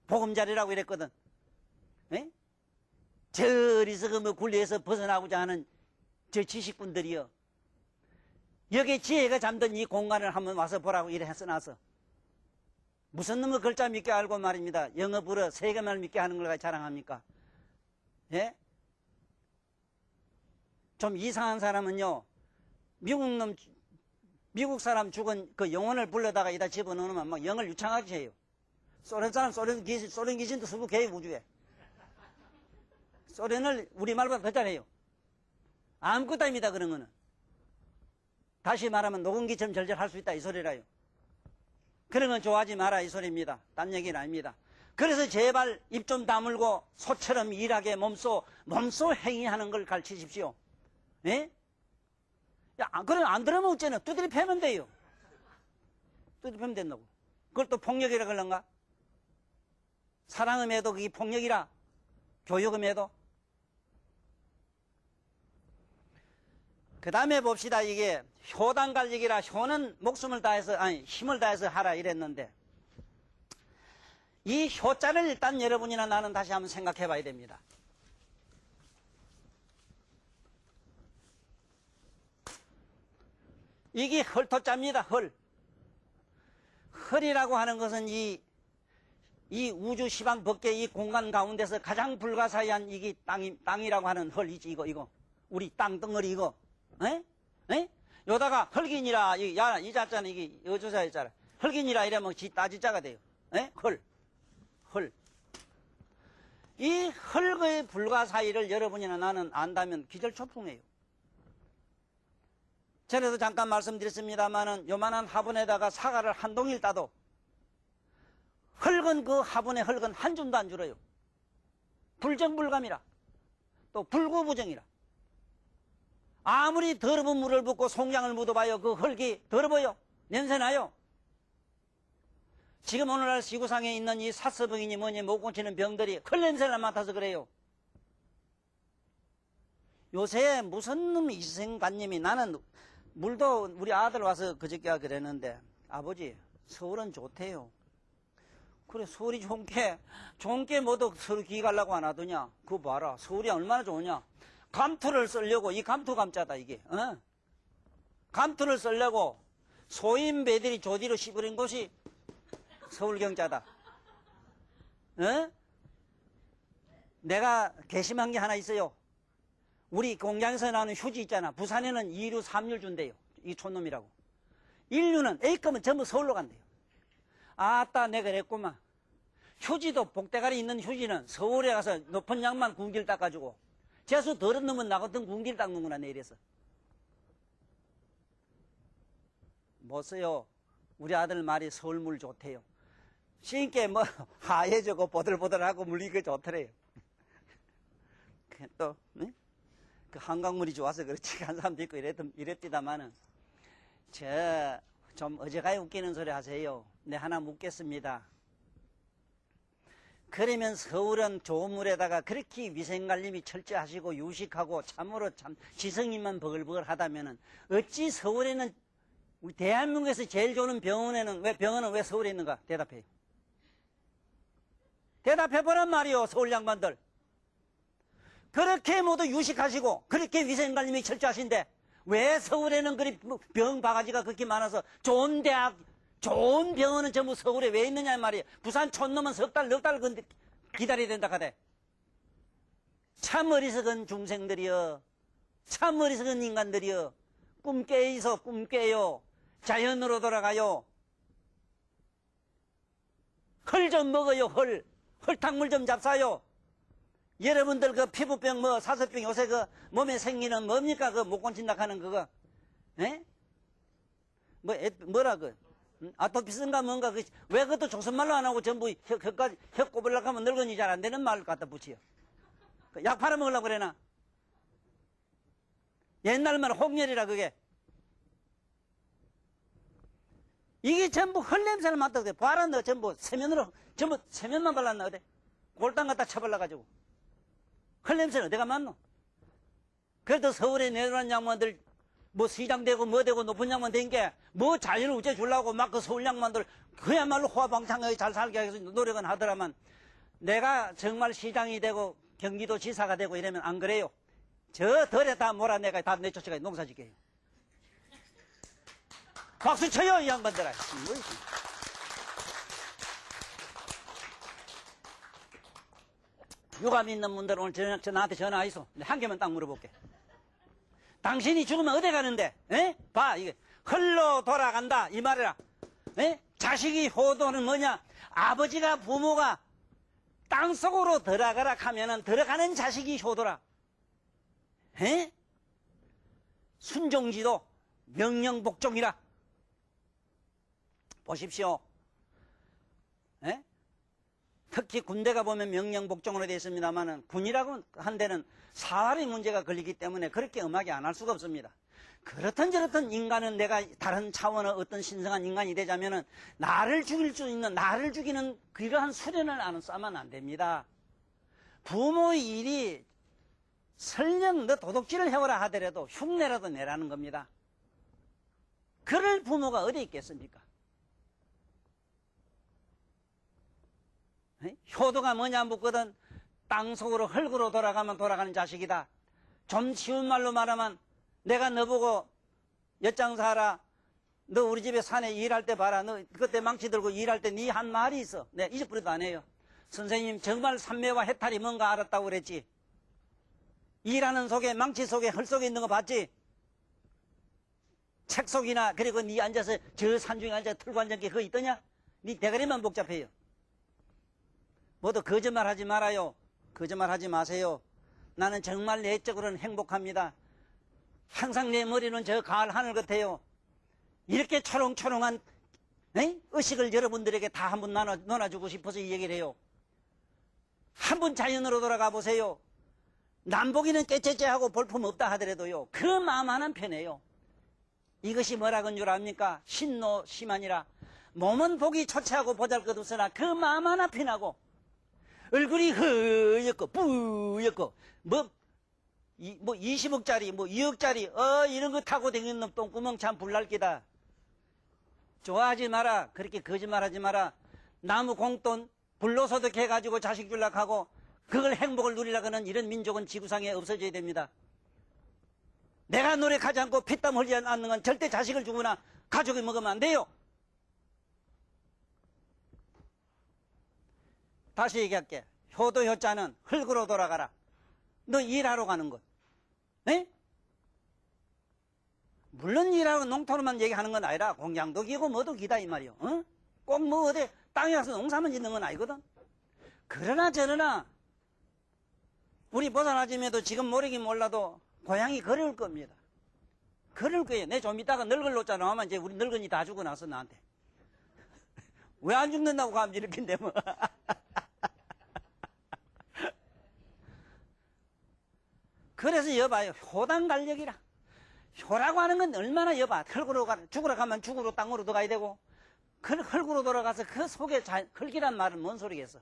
보금자리라고 이랬거든. 저리서 그 굴레에서 벗어나고자 하는 저 지식분들이요. 여기 지혜가 잠든 이 공간을 한번 와서 보라고 이래 써놔서. 무슨 놈의 글자 믿게 알고 말입니다. 영어 불어 세계말 믿게 하는 걸 자랑합니까? 예? 좀 이상한 사람은요. 미국 사람 죽은 그 영혼을 불러다가 이다 집어넣으면 막 영을 유창하게 해요. 소련 사람, 소련 귀신도 수북해요, 우주에. 소련을 우리말보다 더 잘해요. 아무것도 아닙니다, 그런 거는. 다시 말하면 녹음기처럼 절절할 수 있다, 이 소리라요. 그런 건 좋아하지 마라, 이 소리입니다. 딴 얘기는 아닙니다. 그래서 제발 입 좀 다물고 소처럼 일하게 몸소 행위하는 걸 가르치십시오. 예? 야, 그럼 안 들으면 어째나? 두드리 패면 돼요. 두드리 패면 된다고. 그걸 또 폭력이라 그런가? 사랑음에도 그게 폭력이라? 교육음에도? 그 다음에 봅시다. 이게 효단갈릭이라 효는 목숨을 다해서 힘을 다해서 하라 이랬는데 이 효자를 일단 여러분이나 나는 다시 한번 생각해 봐야 됩니다. 이게 헐토자입니다. 헐이라고 하는 것은 이 우주 시방 밖에 이 공간 가운데서 가장 불가사의한 이게 땅이라고 하는 헐이지 이거 우리 땅덩어리 이거 요다가 헐긴이라 이 자자는 이게 여조자 있잖아. 헐긴이라 이러면 따지자가 돼요. 에? 헐. 이 헐의 불가사의를 여러분이나 나는 안다면 기절초풍이에요. 전에도 잠깐 말씀드렸습니다마는 요만한 화분에다가 사과를 한 동일 따도 흙은 그 화분의 흙은 한 줌도 안 줄어요. 불정불감이라. 또 불구부정이라. 아무리 더러운 물을 붓고 송장을 묻어봐요. 그 흙이 더러워요. 냄새나요. 지금 오늘날 지구상에 있는 이 사서병이니 뭐니 못 고치는 병들이 흙 냄새를 맡아서 그래요. 요새 무슨 놈 이생관님이 나는 물도 우리 아들 와서 그저께 그랬는데 아버지 서울은 좋대요. 그래 서울이 좋은 게 뭐도 서울 기 가려고 안 하더냐. 그거 봐라 서울이 얼마나 좋으냐. 감투를 쓰려고 이 감투 감자다 이게 감투를 쓰려고 소인배들이 조디로 씹으린 곳이 서울경자다. 내가 개심한 게 하나 있어요. 우리 공장에서 나오는 휴지 있잖아. 부산에는 2류 3류 준대요. 이 촌놈이라고. 1류는 A급은 전부 서울로 간대요. 아따 내가 그랬구만. 휴지도 복대가리 있는 휴지는 서울에 가서 높은 양만 궁길 닦아주고 재수 더러운 놈은 나 같은 궁길 닦는구나 내 이래서. 못 써요. 우리 아들 말이 서울물 좋대요. 신께 뭐 하얘지고 보들보들하고 물리기 좋더래요. 또 그 한강물이 좋아서 그렇지 한 사람도 있고 이랬디다마는 좀 어제가에 웃기는 소리 하세요. 네 하나 묻겠습니다. 그러면 서울은 좋은 물에다가 그렇게 위생관리이 철저하시고 유식하고 참으로 참 지성인만 버글버글 하다면은 어찌 서울에는 우리 대한민국에서 제일 좋은 병원은 왜 서울에 있는가? 대답해요. 대답해보란 말이요. 서울 양반들. 그렇게 모두 유식하시고 그렇게 위생관리이 철저하신데 왜 서울에는 그리 병 바가지가 그렇게 많아서 좋은 대학 좋은 병원은 전부 서울에 왜 있느냐 말이에요. 부산 촌놈은 석 달 넉 달 기다려야 된다 하대. 참 어리석은 중생들이여. 참 어리석은 인간들이여. 꿈 깨이소 꿈 깨요. 자연으로 돌아가요. 헐 좀 먹어요. 헐탕물 좀 잡사요. 여러분들 그 피부병 사서병 요새 그 몸에 생기는 뭡니까 그 못 고친다 하는 그거 에? 뭐라 아토피스인가 뭔가 왜 그것도 조선말로 안 하고 전부 혀 꼽으려고 하면 늙은이 잘 안 되는 말을 갖다 붙여. 약 팔아먹으려고 그래나? 옛날 말 홍열이라 그게. 이게 전부 헐냄새를 맡아 그래. 봐라 너 전부 세면만 발랐나 어때? 골당 갖다 쳐발라가지고. 헐냄새는 어디가 맞노? 그래도 서울에 내놓은 양반들 뭐 시장되고 뭐 되고 높은 양반 된 게 뭐 자연을 우째 주려고 막 그 서울 양반들 그야말로 호화방창하게 잘 살게 하기 위해서 노력은 하더라만 내가 정말 시장이 되고 경기도 지사가 되고 이러면 안 그래요. 저 덜에 다 몰아내가 다 내쫓아가 농사 짓게 해요. 박수 쳐요 이 양반들아. 유감 있는 분들 오늘 나한테 전화하이소. 한 개만 딱 물어볼게. 당신이 죽으면 어디 가는데? 에? 봐 이게 흘러 돌아간다 이 말이라. 에? 자식이 효도는 뭐냐? 아버지가 부모가 땅속으로 들어가라 하면은 들어가는 자식이 효도라. 에? 순종지도 명령복종이라. 보십시오. 에? 특히 군대가 보면 명령복종으로 되어 있습니다만은 군이라고 한 데는 사활의 문제가 걸리기 때문에 그렇게 엄하게 안 할 수가 없습니다. 그렇든 저렇든 인간은 내가 다른 차원의 어떤 신성한 인간이 되자면은 나를 죽일 수 있는 나를 죽이는 그러한 수련을 안 쌓으면 안 됩니다. 부모의 일이 설령 너 도둑질을 해오라 하더라도 흉내라도 내라는 겁니다. 그럴 부모가 어디 있겠습니까? 효도가 뭐냐 묻거든 땅속으로 흙으로 돌아가면 돌아가는 자식이다. 좀 쉬운 말로 말하면 내가 너보고 엿장사하라. 너 우리 집에 산에 일할 때 봐라. 너 그때 망치 들고 일할 때 네 한 말이 있어. 내가 잊어버리도 안 해요. 선생님 정말 삼매와 해탈이 뭔가 알았다고 그랬지. 일하는 속에 망치 속에 흙 속에 있는 거 봤지. 책 속이나 그리고 네 앉아서 저 산중에 앉아 틀고 앉은 게 그거 있더냐. 네 대가리만 복잡해요. 모두 거짓말 하지 말아요. 거짓말 하지 마세요. 나는 정말 내적으로는 행복합니다. 항상 내 머리는 저 가을 하늘 같아요. 이렇게 초롱초롱한 의식을 여러분들에게 다 한번 나눠주고 싶어서 이 얘기를 해요. 한번 자연으로 돌아가 보세요. 남보기는 깨째째하고 볼품 없다 하더라도요, 그 마음 하나는 편해요. 이것이 뭐라건 줄 압니까? 신노 심하니라. 몸은 보기 초췌하고 보잘것없으나 그 마음 하나 편하고, 얼굴이 허옇고 뿌옇고 뭐 20억짜리 뭐 2억짜리 이런 거 타고 다니는 놈 똥구멍 참 불날기다. 좋아하지 마라. 그렇게 거짓말하지 마라. 나무 공돈 불로소득 해가지고 자식 줄락 하고 그걸 행복을 누리려고 하는 이런 민족은 지구상에 없어져야 됩니다. 내가 노력하지 않고 피땀 흘리지 않는 건 절대 자식을 주거나 가족이 먹으면 안 돼요. 다시 얘기할게. 효도 효자는 흙으로 돌아가라. 너 일하러 가는 것. 에? 물론 일하러 농토로만 얘기하는 건 아니라 공장도 기고 뭐도 기다 이 말이요. 어? 꼭 뭐 어디 땅에 가서 농사만 짓는 건 아니거든. 그러나 저러나 우리 보살아줌에도 지금 모르긴 몰라도 고향이 그리울 겁니다. 그럴 거예요. 내 좀 이따가 늙을 놓잖아 하면 이제 우리 늙은이 다 죽고 나서 나한테 왜 안 죽는다고 하면 이렇게 되면 그래서 여봐요. 효당갈력이라. 효라고 하는 건 얼마나 여봐. 죽으러 가면 죽으러 땅으로 들어가야 되고, 흙으로 돌아가서 그 속에 흙이란 말은 뭔 소리겠어.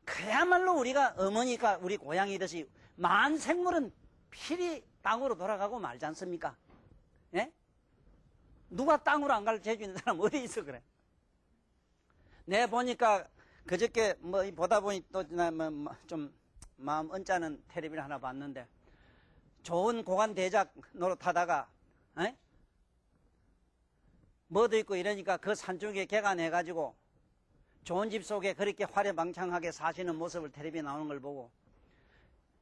그야말로 우리가 어머니가 우리 고향이듯이 만생물은 필히 땅으로 돌아가고 말지 않습니까? 예? 누가 땅으로 안 갈 재주 있는 사람 어디 있어 그래. 내 보니까 그저께 뭐 보다 보니 또 좀 마음 언짢은 텔레비를 하나 봤는데, 좋은 고관 대작 노릇하다가 뭐도 있고 이러니까 그 산쪽에 개간해가지고 좋은 집 속에 그렇게 화려방창하게 사시는 모습을 텔레비에 나오는 걸 보고,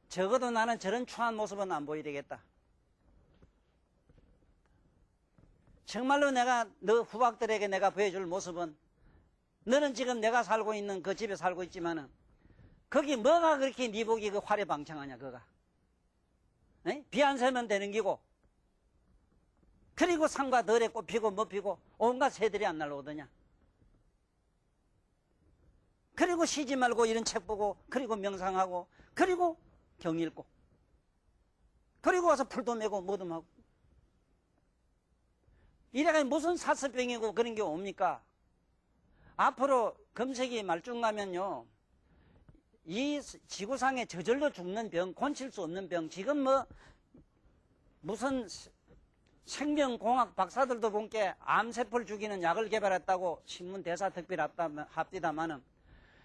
적어도 나는 저런 추한 모습은 안 보여야 되겠다. 정말로 내가 너 후박들에게 내가 보여줄 모습은, 너는 지금 내가 살고 있는 그 집에 살고 있지만은 거기 뭐가 그렇게 네 보기 그 화려방창하냐 그가. 비 안 새면 되는 기고, 그리고 산과 덜에 꽃 피고 뭐 피고 온갖 새들이 안 날라오더냐. 그리고 쉬지 말고 이런 책 보고, 그리고 명상하고, 그리고 경 읽고, 그리고 와서 풀도 메고 뭐도 하고. 이래가 무슨 사스병이고 그런 게 옵니까? 앞으로 금세기 말중 가면요, 이 지구상에 저절로 죽는 병, 고칠 수 없는 병, 지금 뭐 무슨 생명공학 박사들도 본게 암세포를 죽이는 약을 개발했다고 신문 대사 특별합디다마는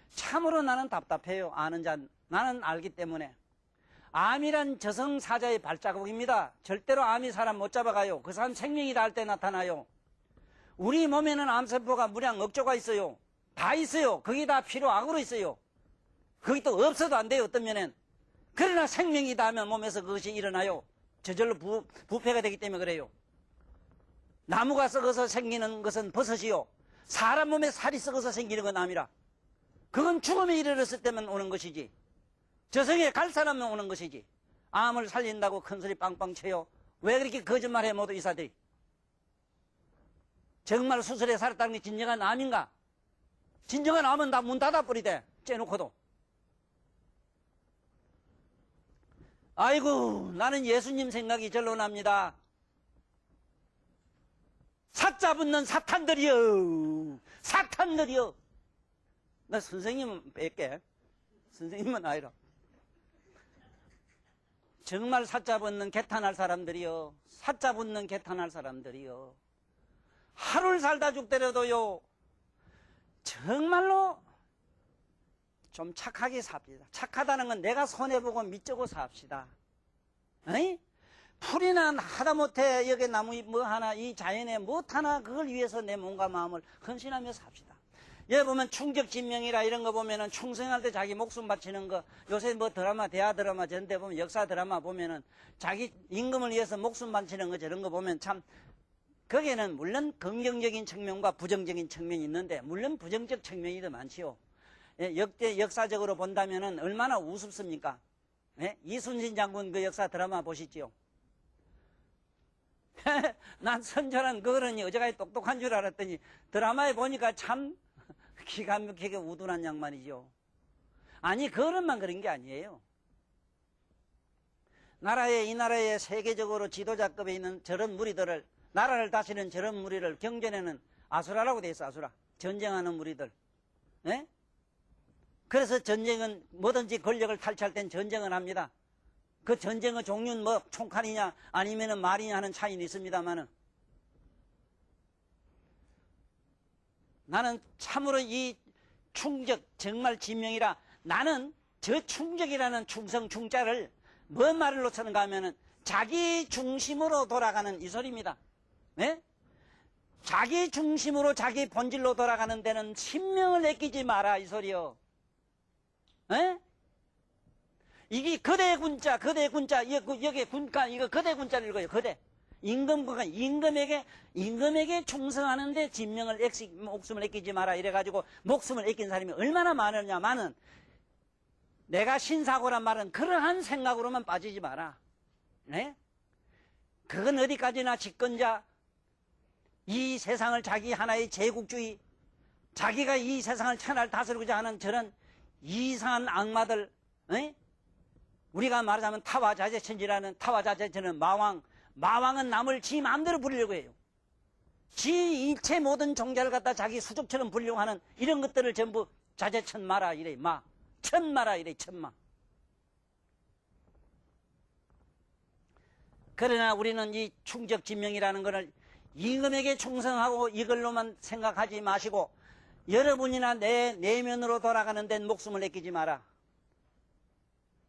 참으로 나는 답답해요. 아는 자 나는 알기 때문에. 암이란 저승사자의 발자국입니다. 절대로 암이 사람 못 잡아가요. 그 사람 생명이다 할 때 나타나요. 우리 몸에는 암세포가 무량 억조가 있어요. 다 있어요. 거기 다 필요악으로 있어요. 거기 또 없어도 안 돼요. 어떤 면엔. 그러나 생명이다 하면 몸에서 그것이 일어나요. 저절로 부패가 되기 때문에 그래요. 나무가 썩어서 생기는 것은 버섯이요, 사람 몸에 살이 썩어서 생기는 건 암이라. 그건 죽음에 이르렀을 때만 오는 것이지, 저승에 갈 사람만 오는 것이지. 암을 살린다고 큰소리 빵빵 쳐요. 왜 그렇게 거짓말해 모두 이사들이. 정말 수술에 살았다는 게 진정한 암인가? 진정한 암은 다 문 닫아버리대, 째놓고도. 아이고, 나는 예수님 생각이 절로 납니다. 사자 붙는 사탄들이여, 사탄들이여. 나 선생님은 뺄게. 선생님은 아니라. 정말 사자 붙는 개탄할 사람들이여, 사자 붙는 개탄할 사람들이여. 하루를 살다 죽더라도요, 정말로 좀 착하게 삽시다. 착하다는 건 내가 손해보고 밑적고 삽시다. 에이? 풀이나 하다못해 여기 나무 뭐 하나, 이 자연에 못 하나 그걸 위해서 내 몸과 마음을 헌신하며 삽시다. 여기 보면 충격진명이라 이런 거 보면은 충성할 때 자기 목숨 바치는 거, 요새 뭐 드라마, 대하 드라마 전대 보면, 역사 드라마 보면은 자기 임금을 위해서 목숨 바치는 거 저런 거 보면 참, 거기에는 물론 긍정적인 측면과 부정적인 측면이 있는데, 물론 부정적 측면이 더 많지요. 역사적으로 본다면은 얼마나 우습습니까? 예? 이순신 장군 그 역사 드라마 보시지요? 난 선전한 그 어른이 어제까지 똑똑한 줄 알았더니 드라마에 보니까 참 기가 막히게 우둔한 양반이죠. 아니, 그 어른만 그런 게 아니에요. 이 나라에 세계적으로 지도자급에 있는 저런 무리들을, 나라를 다스리는 저런 무리를 경전에는 아수라라고 돼 있어, 아수라. 전쟁하는 무리들. 예? 그래서 전쟁은 뭐든지 권력을 탈취할 땐 전쟁을 합니다. 그 전쟁의 종류는 뭐 총칼이냐 아니면은 말이냐 하는 차이는 있습니다만은 나는 참으로 이 충적 정말 진명이라 나는 저 충적이라는 충성 충자를 뭔 말을 놓쳤는가 하면은 자기 중심으로 돌아가는 이 소리입니다. 네? 자기 중심으로 자기 본질로 돌아가는 데는 신명을 아끼지 마라 이 소리요. 네? 이게 거대 군자, 여기 군가, 이거 거대 군자를 읽어요, 거대. 임금에게 충성하는데 목숨을 아끼지 마라. 이래가지고, 목숨을 아낀 사람이 얼마나 많으냐마는, 내가 신사고란 말은 그러한 생각으로만 빠지지 마라. 네? 그건 어디까지나 집권자, 이 세상을 자기 하나의 제국주의, 자기가 이 세상을 천하를 다스리고자 하는 저런 이상한 악마들, 네? 우리가 말하자면 타화자재천지라는 타화자재천은 마왕은 남을 지 마음대로 부리려고 해요. 지 일체 모든 종자를 갖다 자기 수족처럼 부리려고 하는 이런 것들을 전부 자재천마라 이래. 천마라 이래. 천마. 그러나 우리는 이 충적진명이라는 것을 임금에게 충성하고 이걸로만 생각하지 마시고 여러분이나 내 내면으로 돌아가는 데는 목숨을 아끼지 마라.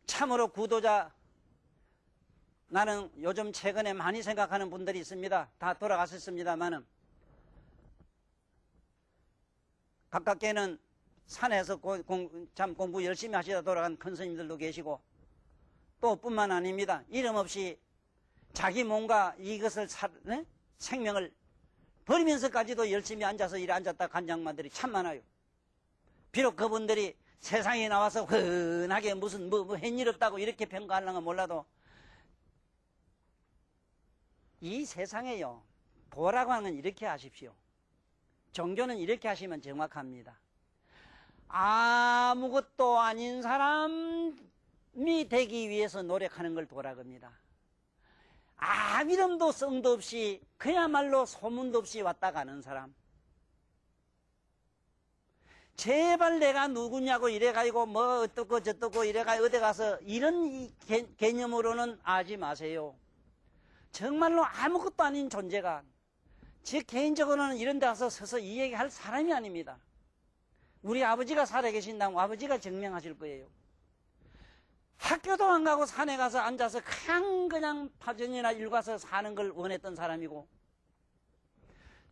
참으로 구도자, 나는 요즘 최근에 많이 생각하는 분들이 있습니다. 다 돌아가셨습니다만은 가깝게는 산에서 공부 열심히 하시다 돌아간 큰 스님들도 계시고 또 뿐만 아닙니다. 이름 없이 자기 몸과 이것을 네? 생명을 버리면서까지도 열심히 앉아서 일에 앉았다 간 양반들이 참 많아요. 비록 그분들이 세상에 나와서 흔하게 무슨 햇일 없다고 이렇게 평가하려면 몰라도 이 세상에요, 도라고 하는 건 이렇게 하십시오. 종교는 이렇게 하시면 정확합니다. 아무것도 아닌 사람이 되기 위해서 노력하는 걸 도라고 합니다. 이름도 성도 없이 그야말로 소문도 없이 왔다 가는 사람, 제발 내가 누구냐고 이래가지고 뭐 어떻고 저떻고 이래가 어디 가서 이런 개념으로는 하지 마세요. 정말로 아무것도 아닌 존재가 제 개인적으로는 이런 데 가서 서서 이 얘기할 사람이 아닙니다. 우리 아버지가 살아계신다면 아버지가 증명하실 거예요. 학교도 안 가고 산에 가서 앉아서 그냥 파전이나 일가서 사는 걸 원했던 사람이고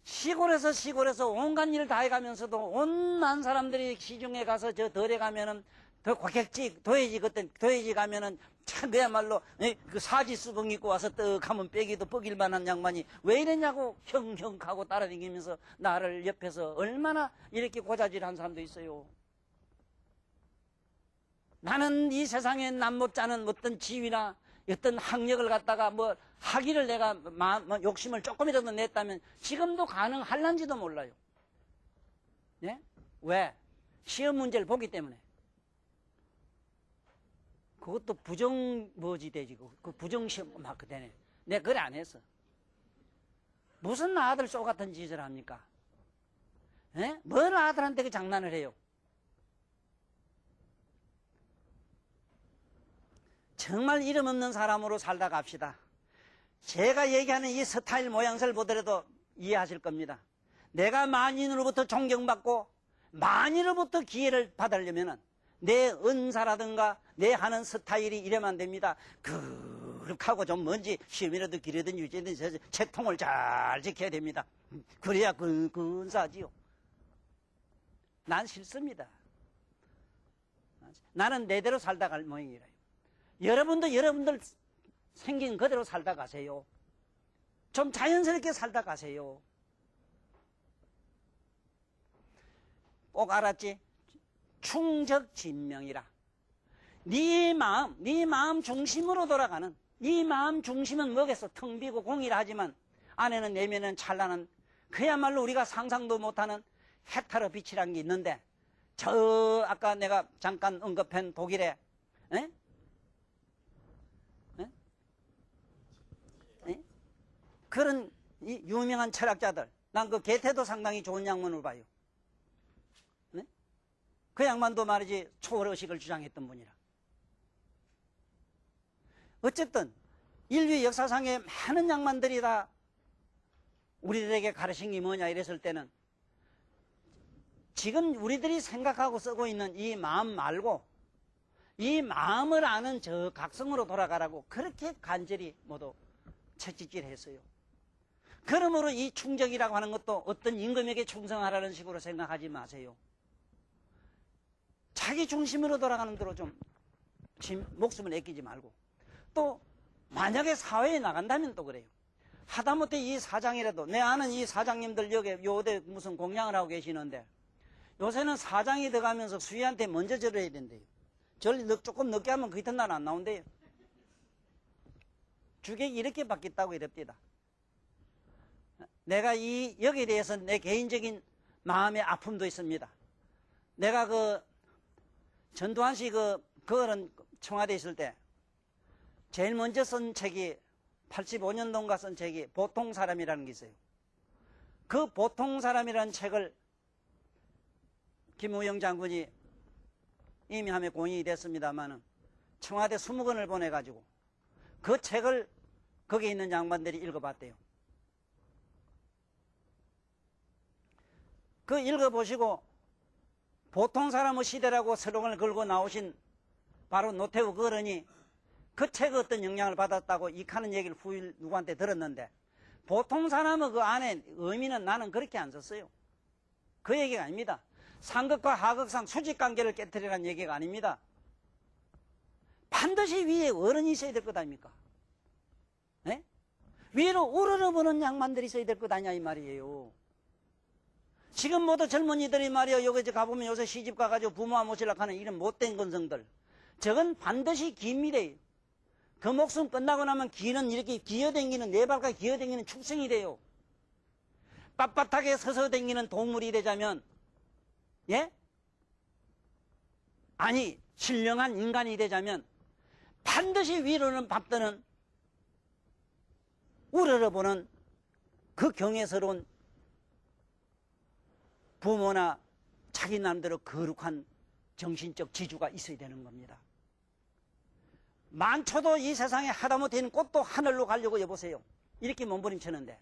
시골에서 온갖 일을 다 해가면서도 온난 사람들이 시중에 가서 저 덜에 가면은 더 고객지 도예지 그때 도예지 가면은 참 그야말로 그 사지수봉 입고 와서 떡 하면 빼기도 뻑일 만한 양반이 왜 이랬냐고 형형하고 따라다니면서 나를 옆에서 얼마나 이렇게 고자질한 사람도 있어요. 나는 이 세상에 남 못지않은 어떤 지위나 어떤 학력을 갖다가 하기를 내가 욕심을 조금이라도 냈다면 지금도 가능할란지도 몰라요. 예? 왜? 시험 문제를 보기 때문에. 그것도 부정되지. 그 부정시험 막 그대네. 내가 그걸 안 했어. 무슨 아들 쏘 같은 짓을 합니까? 예? 뭘 아들한테 그 장난을 해요? 정말 이름 없는 사람으로 살다 갑시다. 제가 얘기하는 이 스타일 모양새를 보더라도 이해하실 겁니다. 내가 만인으로부터 존경받고 만인으로부터 기회를 받으려면 내 은사라든가 내 하는 스타일이 이래만 안 됩니다. 그렇게 하고 좀 뭔지 시험이라도 기르든 유지든 책통을 잘 지켜야 됩니다. 그래야 그 은사지요. 난 싫습니다. 나는 내대로 살다 갈 모양이래요. 여러분들 생긴 그대로 살다 가세요. 좀 자연스럽게 살다 가세요. 꼭 알았지? 충적진명이라. 네 마음 중심으로 돌아가는, 네 마음 중심은 뭐겠어? 텅 비고 공이라 하지만 안에는 내면은 찬란한, 그야말로 우리가 상상도 못하는 헥타르 빛이라는 게 있는데, 저 아까 내가 잠깐 언급한 독일의 에? 에? 에? 그런 유명한 철학자들, 난 그 게테도 상당히 좋은 양반으로 봐요. 네? 그 양반도 말이지 초월의식을 주장했던 분이라. 어쨌든 인류 역사상에 많은 양반들이 다 우리들에게 가르친 게 뭐냐 이랬을 때는, 지금 우리들이 생각하고 쓰고 있는 이 마음 말고 이 마음을 아는 저 각성으로 돌아가라고 그렇게 간절히 모두 채찍질했어요. 그러므로 이 충적이라고 하는 것도 어떤 임금에게 충성하라는 식으로 생각하지 마세요. 자기 중심으로 돌아가는 대로 좀 목숨을 아끼지 말고, 또 만약에 사회에 나간다면 또 그래요. 하다못해 이 사장이라도, 내 아는 이 사장님들 여기 요대 무슨 공양을 하고 계시는데, 요새는 사장이 들어가면서 수위한테 먼저 절을 해야 된대요. 절 조금 늦게 하면 그 이튿날 안 나온대요. 주객이 이렇게 바뀌었다고 이럽니다. 내가 여기에 대해서 내 개인적인 마음의 아픔도 있습니다. 내가 전두환 씨 그거는 청와대에 있을 때 제일 먼저 쓴 책이 85년도인가 쓴 책이 보통 사람이라는 게 있어요. 그 보통 사람이라는 책을 김우영 장군이 이미 함에 공인이 됐습니다만은 청와대 20권을 보내가지고 그 책을 거기에 있는 양반들이 읽어봤대요. 그 읽어보시고 보통 사람의 시대라고 슬로건을 걸고 나오신 바로 노태우 거른이 그 책에 어떤 영향을 받았다고 이카는 얘기를 후일 누구한테 들었는데, 보통 사람의 그 안에 의미는 나는 그렇게 안 썼어요. 그 얘기가 아닙니다. 상극과 하극상 수직관계를 깨뜨리라는 얘기가 아닙니다. 반드시 위에 어른이 있어야 될 것 아닙니까? 네? 위로 우러러보는 양반들이 있어야 될 것 아니냐 이 말이에요. 지금 모두 젊은이들이 말이요, 여기 가보면 요새 시집 가가지고 부모와 모시려고 하는 이런 못된 건성들, 저건 반드시 기미래요. 그 목숨 끝나고 나면 기는 이렇게 기어댕기는, 네 발까지 기어댕기는 축생이 돼요. 빳빳하게 서서 댕기는 동물이 되자면, 예? 아니, 신령한 인간이 되자면 반드시 위로는 밟드는, 우러러보는 그 경외스러운 부모나 자기 나름대로 거룩한 정신적 지주가 있어야 되는 겁니다. 만초도 이 세상에 하다못해 꽃도 하늘로 가려고 여보세요. 이렇게 몸부림치는데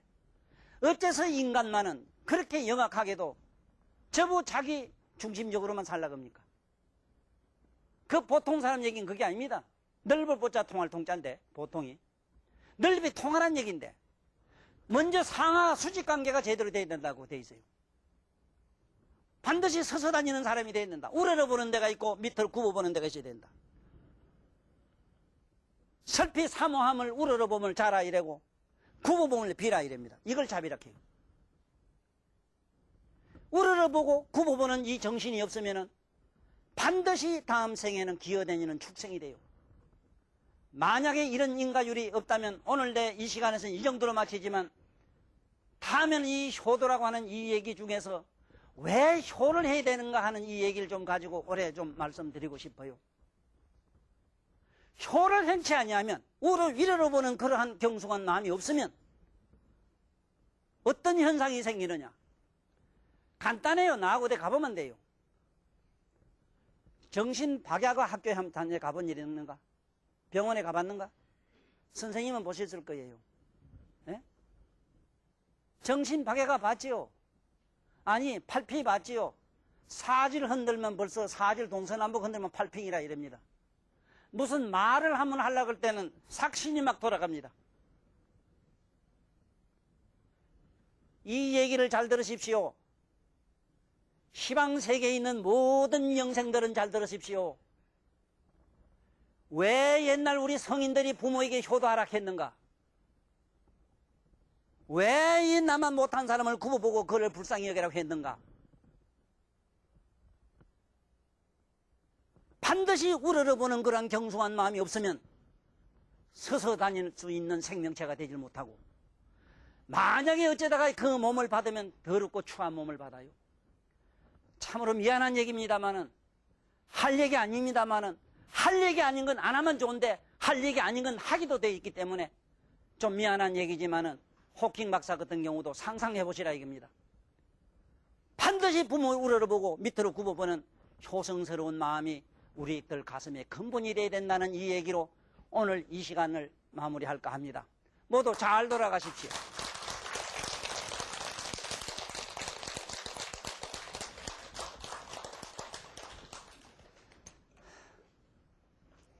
어째서 인간만은 그렇게 영악하게도 저부 자기 중심적으로만 살라고 합니까? 그 보통 사람 얘기는 그게 아닙니다. 넓을 보자 통할 통자인데, 보통이 넓이 통하란 얘기인데 먼저 상하 수직관계가 제대로 돼야 된다고 돼 있어요. 반드시 서서 다니는 사람이 돼야 된다. 우러러보는 데가 있고 밑을 굽어보는 데가 있어야 된다. 설피 사모함을 우러러봄을 자라 이래고 굽어봄을 비라 이랍니다. 이걸 자비락해요. 우러러보고 굽어보는 이 정신이 없으면 반드시 다음 생에는 기어다니는 축생이 돼요. 만약에 이런 인가율이 없다면 오늘 내 이 시간에서는 이 정도로 마치지만, 다음에는 이 효도라고 하는 이 얘기 중에서 왜 효를 해야 되는가 하는 이 얘기를 좀 가지고 올해 좀 말씀드리고 싶어요. 효를 행치 아니하면, 위로로 보는 그러한 경숭한 마음이 없으면 어떤 현상이 생기느냐? 간단해요. 나하고 어디 가보면 돼요. 정신박약과 학교에 한번 가본 일이 있는가? 병원에 가봤는가? 선생님은 보셨을 거예요. 네? 정신박약과 봤지요? 아니, 팔피 봤지요? 사지를 흔들면 벌써 사지를 동서남북 흔들면 팔핑이라 이럽니다. 무슨 말을 한번 하려고 할 때는 삭신이 막 돌아갑니다. 이 얘기를 잘 들으십시오. 시방세계에 있는 모든 영생들은 잘 들으십시오. 왜 옛날 우리 성인들이 부모에게 효도하라 했는가? 왜 이 나만 못한 사람을 굽어보고 그를 불쌍히 여기라고 했는가? 반드시 우러러보는 그런 경솔한 마음이 없으면 서서 다닐 수 있는 생명체가 되질 못하고, 만약에 어쩌다가 그 몸을 받으면 더럽고 추한 몸을 받아요. 참으로 미안한 얘기입니다만은, 할 얘기 아닙니다만은, 할 얘기 아닌 건 안 하면 좋은데 할 얘기 아닌 건 하기도 돼 있기 때문에 좀 미안한 얘기지만은, 호킹 박사 같은 경우도 상상해 보시라 이겁니다. 반드시 부모를 우러러보고 밑으로 굽어보는 효성스러운 마음이 우리들 가슴에 근본이 돼야 된다는 이 얘기로 오늘 이 시간을 마무리할까 합니다. 모두 잘 돌아가십시오.